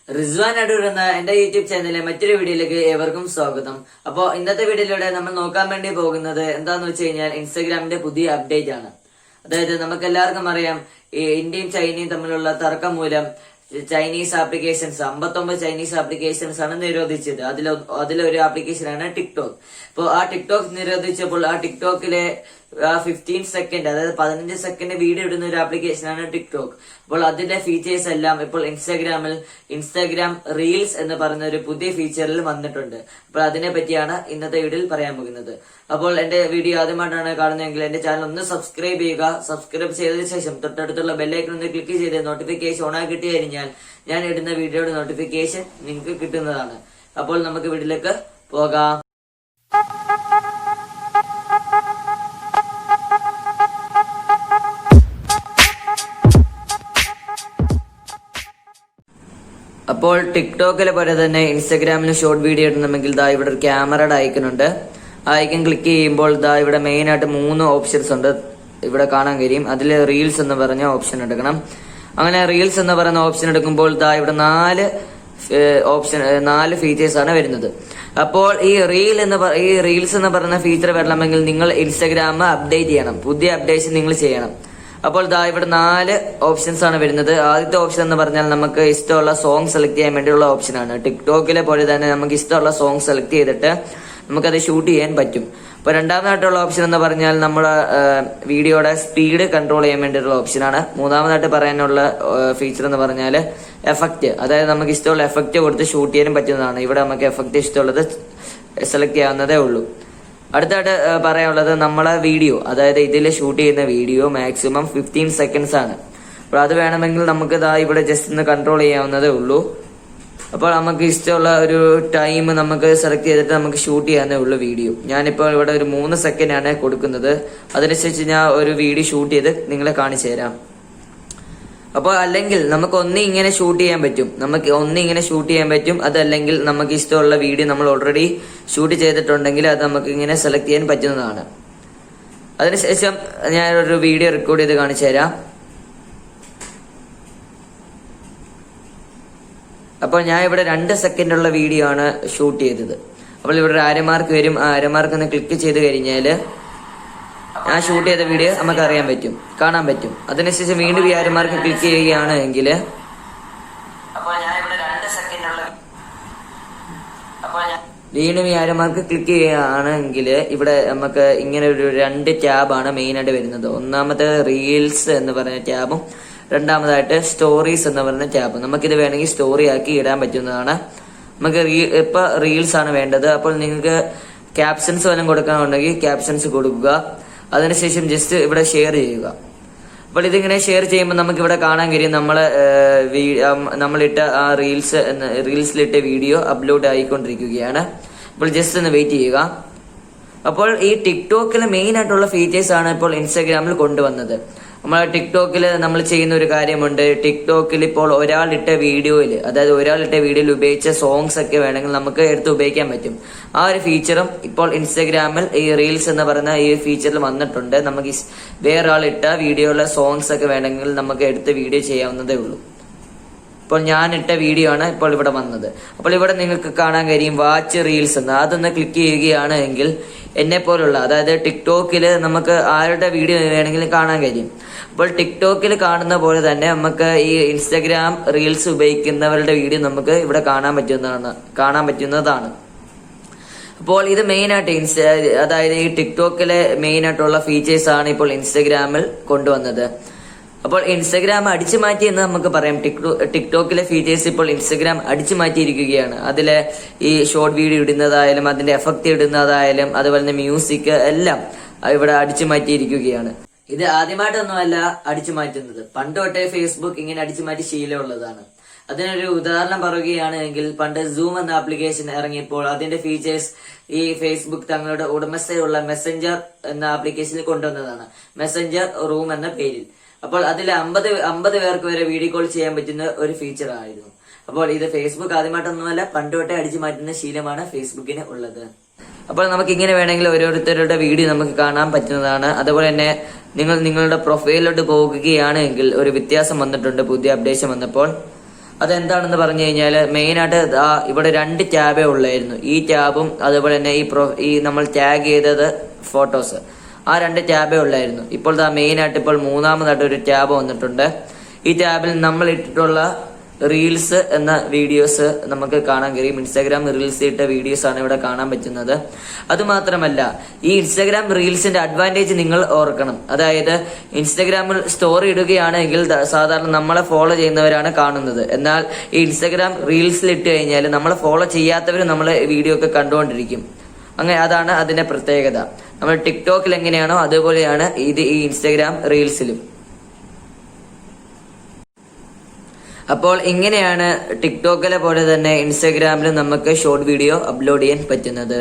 റിസ്വാൻ അടൂർ എന്ന എന്റെ യൂട്യൂബ് ചാനലിലെ മറ്റൊരു വീഡിയോയിലേക്ക് ഏവർക്കും സ്വാഗതം. അപ്പോൾ ഇന്നത്തെ വീഡിയോയിലൂടെ നമ്മൾ നോക്കാൻ വേണ്ടി പോകുന്നത് എന്താന്ന് വെച്ച് കഴിഞ്ഞാൽ ഇൻസ്റ്റാഗ്രാമിന്റെ പുതിയ അപ്ഡേറ്റ് ആണ്. അതായത് നമുക്ക് എല്ലാവർക്കും അറിയാം, ഇന്ത്യയും ചൈനയും തമ്മിലുള്ള തർക്കം മൂലം ചൈനീസ് ആപ്ലിക്കേഷൻസ് 59 ചൈനീസ് ആപ്ലിക്കേഷൻസ് ആണ് നിരോധിച്ചത്. അതിലൊരു ആപ്ലിക്കേഷനാണ് ടിക്ടോക്ക്. അപ്പോൾ ആ ടിക്ടോക്ക് നിരോധിച്ചപ്പോൾ ആ ടിക്ടോക്കിലെ 15 സെക്കൻഡ്, അതായത് 15 സെക്കൻഡ് വീഡിയോ ഇടുന്ന ഒരു ആപ്ലിക്കേഷനാണ് ടിക്ടോക്ക്. അപ്പോൾ അതിന്റെ ഫീച്ചേഴ്സ് എല്ലാം ഇപ്പോൾ ഇൻസ്റ്റാഗ്രാം റീൽസ് എന്ന് പറയുന്ന ഒരു പുതിയ ഫീച്ചറിൽ വന്നിട്ടുണ്ട്. അപ്പോൾ അതിനെ പറ്റിയാണ് ഇന്നത്തെ വീഡിയോയിൽ പറയാൻ പോകുന്നത്. അപ്പോൾ എന്റെ വീഡിയോ ആദ്യമായിട്ടാണ് കാണുന്നതെങ്കിൽ എന്റെ ചാനൽ ഒന്ന് സബ്സ്ക്രൈബ് ചെയ്യുക. സബ്സ്ക്രൈബ് ചെയ്തതിനു ശേഷം തൊട്ടടുത്തുള്ള ബെല്ലൈക്കൺ ഒന്ന് ക്ലിക്ക് ചെയ്ത് നോട്ടിഫിക്കേഷൻ ഓൺ ആക്കി കിട്ടി കഴിഞ്ഞാൽ ഞാൻ ഇടുന്ന വീഡിയോയുടെ നോട്ടിഫിക്കേഷൻ നിങ്ങൾക്ക് കിട്ടുന്നതാണ്. അപ്പോൾ നമുക്ക് വീഡിയോയിലേക്ക് പോകാം. അപ്പോൾ ടിക്ടോക്കിലെ പോലെ തന്നെ ഇൻസ്റ്റാഗ്രാമിൽ ഷോർട്ട് വീഡിയോ ഇടണമെങ്കിൽ ഇവിടെ ഒരു ക്യാമറയുടെ ഐക്കൺ ഉണ്ട്. ആ ഐക്കൺ ക്ലിക്ക് ചെയ്യുമ്പോൾ ഇവിടെ മെയിൻ ആയിട്ട് 3 ഓപ്ഷൻസ് ഉണ്ട്, ഇവിടെ കാണാൻ കഴിയും. അതിൽ റീൽസ് എന്ന് പറഞ്ഞ ഓപ്ഷൻ എടുക്കണം. അങ്ങനെ റീൽസ് എന്ന് പറയുന്ന ഓപ്ഷൻ എടുക്കുമ്പോൾ ഇവിടെ 4 ഫീച്ചേഴ്സ് ആണ് വരുന്നത്. അപ്പോൾ ഈ റീൽസ് എന്ന് പറയുന്ന ഫീച്ചർ വരണമെങ്കിൽ നിങ്ങൾ ഇൻസ്റ്റാഗ്രാം അപ്ഡേറ്റ് ചെയ്യണം, പുതിയ അപ്ഡേഷൻ നിങ്ങൾ ചെയ്യണം. അപ്പോൾ ഇവിടെ 4 ഓപ്ഷൻസ് ആണ് വരുന്നത്. ആദ്യത്തെ ഓപ്ഷൻ എന്ന് പറഞ്ഞാൽ നമുക്ക് ഇഷ്ടമുള്ള സോങ് സെലക്ട് ചെയ്യാൻ വേണ്ടിയുള്ള ഓപ്ഷനാണ്. ടിക്ടോക്കിലെ പോലെ തന്നെ നമുക്ക് ഇഷ്ടമുള്ള സോങ് സെലക്ട് ചെയ്തിട്ട് നമുക്കത് ഷൂട്ട് ചെയ്യാൻ പറ്റും. അപ്പൊ രണ്ടാമതായിട്ടുള്ള ഓപ്ഷൻ എന്ന് പറഞ്ഞാൽ നമ്മുടെ വീഡിയോയുടെ സ്പീഡ് കൺട്രോൾ ചെയ്യാൻ വേണ്ടിയിട്ടുള്ള ഓപ്ഷനാണ്. മൂന്നാമതായിട്ട് പറയാനുള്ള ഫീച്ചർ എന്ന് പറഞ്ഞാൽ എഫക്റ്റ്, അതായത് നമുക്ക് ഇഷ്ടമുള്ള എഫക്റ്റ് കൊടുത്ത് ഷൂട്ട് ചെയ്യാനും പറ്റുന്നതാണ്. ഇവിടെ നമുക്ക് എഫക്റ്റ് ഇഷ്ടമുള്ളത് സെലക്ട് ചെയ്യാവുന്നതേ ഉള്ളൂ. അടുത്തായിട്ട് പറയാനുള്ളത് നമ്മളെ വീഡിയോ, അതായത് ഇതിൽ ഷൂട്ട് ചെയ്യുന്ന വീഡിയോ മാക്സിമം 15 സെക്കൻഡ്സ് ആണ്. അപ്പോൾ അത് വേണമെങ്കിൽ നമുക്ക് ഇവിടെ ജസ്റ്റ് ഒന്ന് കൺട്രോൾ ചെയ്യാവുന്നതേ ഉള്ളൂ. അപ്പോൾ നമുക്ക് ഇഷ്ടമുള്ള ഒരു ടൈം നമുക്ക് സെലക്ട് ചെയ്തിട്ട് നമുക്ക് ഷൂട്ട് ചെയ്യാവുന്നേ ഉള്ളൂ വീഡിയോ. ഞാനിപ്പോൾ ഇവിടെ ഒരു 3 സെക്കൻഡാണ് കൊടുക്കുന്നത്. അതിനനുസരിച്ച് ഞാൻ ഒരു വീഡിയോ ഷൂട്ട് ചെയ്ത് നിങ്ങളെ കാണിച്ചു തരാം. അപ്പോൾ അല്ലെങ്കിൽ നമുക്ക് ഇങ്ങനെ ഷൂട്ട് ചെയ്യാൻ പറ്റും, അതല്ലെങ്കിൽ നമുക്ക് ഇഷ്ടമുള്ള വീഡിയോ നമ്മൾ ഓൾറെഡി ഷൂട്ട് ചെയ്തിട്ടുണ്ടെങ്കിൽ അത് നമുക്ക് ഇങ്ങനെ സെലക്ട് ചെയ്യാൻ പറ്റുന്നതാണ്. അതിനുശേഷം ഞാനൊരു വീഡിയോ റെക്കോർഡ് ചെയ്ത് കാണിച്ചു തരാം. അപ്പോൾ ഞാൻ ഇവിടെ 2 സെക്കൻഡുള്ള വീഡിയോ ആണ് ഷൂട്ട് ചെയ്തത്. അപ്പോൾ ഇവിടെ ഒരു ആരമാർക്ക് വരും. ആ ആരമാർക്ക് ഒന്ന് ക്ലിക്ക് ചെയ്ത് കഴിഞ്ഞാൽ ഞാൻ ഷൂട്ട് ചെയ്ത വീഡിയോ നമുക്ക് കാണാൻ പറ്റും. അതിനുശേഷം വീണ്ടും ഈ ആരമാർക്ക് ക്ലിക്ക് ചെയ്യുകയാണ് എങ്കിൽ വീണ്ടും ഈ ആരമാർക്ക് ക്ലിക്ക് ചെയ്യുകയാണെങ്കിൽ ഇവിടെ നമുക്ക് ഇങ്ങനെ ഒരു 2 ടാബാണ് മെയിൻ ആയിട്ട് വരുന്നത്. ഒന്നാമത്തെ റീൽസ് എന്ന് പറഞ്ഞ ടാബും രണ്ടാമതായിട്ട് സ്റ്റോറീസ് എന്ന് പറയുന്ന ടാബ്. നമുക്കിത് വേണമെങ്കിൽ സ്റ്റോറി ആക്കി ഇടാൻ പറ്റുന്നതാണ്. നമുക്ക് ഇപ്പൊ റീൽസ് ആണ് വേണ്ടത്. അപ്പോൾ നിങ്ങൾക്ക് ക്യാപ്ഷൻസ് വല്ലതും കൊടുക്കാനുണ്ടെങ്കിൽ ക്യാപ്ഷൻസ് കൊടുക്കുക. അതിനുശേഷം ജസ്റ്റ് ഇവിടെ ഷെയർ ചെയ്യുക. അപ്പോൾ ഇതിങ്ങനെ ഷെയർ ചെയ്യുമ്പോൾ നമുക്ക് ഇവിടെ കാണാൻ കഴിയും നമ്മളിട്ട ആ റീൽസിലിട്ട വീഡിയോ അപ്ലോഡ് ആയിക്കൊണ്ടിരിക്കുകയാണ്. അപ്പോൾ ജസ്റ്റ് ഒന്ന് വെയിറ്റ് ചെയ്യുക. അപ്പോൾ ഈ ടിക്ടോക്കിലെ മെയിൻ ആയിട്ടുള്ള ഫീച്ചേഴ്സ് ആണ് ഇപ്പോൾ ഇൻസ്റ്റാഗ്രാമിൽ കൊണ്ടുവന്നത്. നമ്മളെ ടിക്ടോക്കിൽ നമ്മൾ ചെയ്യുന്ന ഒരു കാര്യമുണ്ട്. ടിക്ടോക്കിൽ ഇപ്പോൾ ഒരാളിട്ട വീഡിയോയിൽ ഉപയോഗിച്ച സോങ്സ് ഒക്കെ വേണമെങ്കിൽ നമുക്ക് എടുത്ത് ഉപയോഗിക്കാൻ പറ്റും. ആ ഒരു ഫീച്ചറും ഇപ്പോൾ ഇൻസ്റ്റാഗ്രാമിൽ ഈ റീൽസ് എന്ന് പറയുന്ന ഈ ഫീച്ചറിൽ വന്നിട്ടുണ്ട്. നമുക്ക് വേറെ ആളിട്ട വീഡിയോയിലെ സോങ്സ് ഒക്കെ വേണമെങ്കിൽ നമുക്ക് എടുത്ത് വീഡിയോ ചെയ്യാവുന്നതേ ഉള്ളൂ. ഇപ്പോൾ ഞാൻ ഇട്ട വീഡിയോ ആണ് ഇപ്പോൾ ഇവിടെ വന്നത്. അപ്പോൾ ഇവിടെ നിങ്ങൾക്ക് കാണാൻ കഴിയും വാച്ച് റീൽസ് എന്ന്. അതൊന്ന് ക്ലിക്ക് ചെയ്യുകയാണ് എങ്കിൽ എന്നെ പോലുള്ള, അതായത് ടിക്ടോക്കിൽ നമുക്ക് ആരുടെ വീഡിയോ വേണമെങ്കിലും കാണാൻ കഴിയും. അപ്പോൾ ടിക്ടോക്കിൽ കാണുന്ന പോലെ തന്നെ നമുക്ക് ഈ ഇൻസ്റ്റാഗ്രാം റീൽസ് ഉപയോഗിക്കുന്നവരുടെ വീഡിയോ നമുക്ക് ഇവിടെ കാണാൻ പറ്റുന്നതാണ്. അപ്പോൾ ഇത് മെയിൻ ആയിട്ട് അതായത് ഈ ടിക്ടോക്കിലെ മെയിൻ ആയിട്ടുള്ള ഫീച്ചേഴ്സ് ആണ് ഇപ്പോൾ ഇൻസ്റ്റാഗ്രാമിൽ കൊണ്ടുവന്നത്. അപ്പോൾ ഇൻസ്റ്റാഗ്രാം അടിച്ചു മാറ്റി എന്ന് നമുക്ക് പറയാം. ടിക്ടോക്കിലെ ഫീച്ചേഴ്സ് ഇപ്പോൾ ഇൻസ്റ്റാഗ്രാം അടിച്ചു മാറ്റിയിരിക്കുകയാണ്. അതിലെ ഈ ഷോർട്ട് വീഡിയോ ഇടുന്നതായാലും അതിന്റെ എഫക്റ്റ് ഇടുന്നതായാലും അതുപോലെ തന്നെ മ്യൂസിക് എല്ലാം ഇവിടെ അടിച്ചു മാറ്റിയിരിക്കുകയാണ്. ഇത് ആദ്യമായിട്ടൊന്നുമല്ല അടിച്ചു മാറ്റുന്നത്. പണ്ട് തൊട്ടേ ഫേസ്ബുക്ക് ഇങ്ങനെ അടിച്ചു മാറ്റി ശീലമുള്ളതാണ്. അതിനൊരു ഉദാഹരണം പറയുകയാണെങ്കിൽ പണ്ട് സൂം എന്ന ആപ്ലിക്കേഷൻ ഇറങ്ങിയപ്പോൾ അതിന്റെ ഫീച്ചേഴ്സ് ഈ ഫേസ്ബുക്ക് തങ്ങളുടെ ഉടമസ്ഥയുള്ള മെസ്സഞ്ചർ എന്ന ആപ്ലിക്കേഷനിൽ കൊണ്ടുവന്നതാണ്. മെസ്സഞ്ചർ റൂം എന്ന പേരിൽ. അപ്പോൾ അതിൽ 50 പേർക്ക് വരെ വീഡിയോ കോൾ ചെയ്യാൻ പറ്റുന്ന ഒരു ഫീച്ചർ ആയിരുന്നു. അപ്പോൾ ഇത് ഫേസ്ബുക്ക് ആദ്യമായിട്ടൊന്നുമല്ല, പണ്ട് തൊട്ടേ അടിച്ചു മാറ്റുന്ന ശീലമാണ് ഫേസ്ബുക്കിന് ഉള്ളത്. അപ്പോൾ നമുക്ക് ഇങ്ങനെ വേണമെങ്കിൽ ഓരോരുത്തരുടെ വീഡിയോ നമുക്ക് കാണാൻ പറ്റുന്നതാണ്. അതുപോലെ തന്നെ നിങ്ങളുടെ പ്രൊഫൈലിലോട്ട് പോകുകയാണെങ്കിൽ ഒരു വ്യത്യാസം വന്നിട്ടുണ്ട് പുതിയ അപ്ഡേഷൻ വന്നപ്പോൾ. അതെന്താണെന്ന് പറഞ്ഞു കഴിഞ്ഞാൽ മെയിനായിട്ട് ഇവിടെ 2 ടാബേ ഉള്ളായിരുന്നു. ഈ ടാബും അതുപോലെ തന്നെ ഈ നമ്മൾ ടാഗ് ചെയ്തത് ഫോട്ടോസ്, ആ 2 ടാബേ ഉള്ളായിരുന്നു. ഇപ്പോൾ മെയിനായിട്ട് ഇപ്പോൾ 3ാമതായിട്ട് ഒരു ടാബ് വന്നിട്ടുണ്ട്. ഈ ടാബിൽ നമ്മൾ ഇട്ടിട്ടുള്ള റീൽസ് എന്ന വീഡിയോസ് നമുക്ക് കാണാൻ കഴിയും. ഇൻസ്റ്റാഗ്രാം റീൽസ് ഇട്ട വീഡിയോസ് ആണ് ഇവിടെ കാണാൻ പറ്റുന്നത്. അതുമാത്രമല്ല, ഈ ഇൻസ്റ്റാഗ്രാം റീൽസിന്റെ അഡ്വാൻറ്റേജ് നിങ്ങൾ ഓർക്കണം. അതായത് ഇൻസ്റ്റാഗ്രാമിൽ സ്റ്റോറി ഇടുകയാണെങ്കിൽ സാധാരണ നമ്മളെ ഫോളോ ചെയ്യുന്നവരാണ് കാണുന്നത്. എന്നാൽ ഈ ഇൻസ്റ്റാഗ്രാം റീൽസിൽ ഇട്ട് കഴിഞ്ഞാൽ നമ്മളെ ഫോളോ ചെയ്യാത്തവർ നമ്മളെ വീഡിയോ ഒക്കെ കണ്ടുകൊണ്ടിരിക്കും. അങ്ങനെ അതാണ് അതിന്റെ പ്രത്യേകത. നമ്മൾ ടിക്ടോക്കിൽ എങ്ങനെയാണോ അതുപോലെയാണ് ഈ ഇൻസ്റ്റാഗ്രാം റീൽസിലും. അപ്പോൾ ഇങ്ങനെയാണ് ടിക്ടോക്കിലെ പോലെ തന്നെ ഇൻസ്റ്റാഗ്രാമിൽ നമുക്ക് ഷോർട്ട് വീഡിയോ അപ്ലോഡ് ചെയ്യാൻ പറ്റുന്നത്.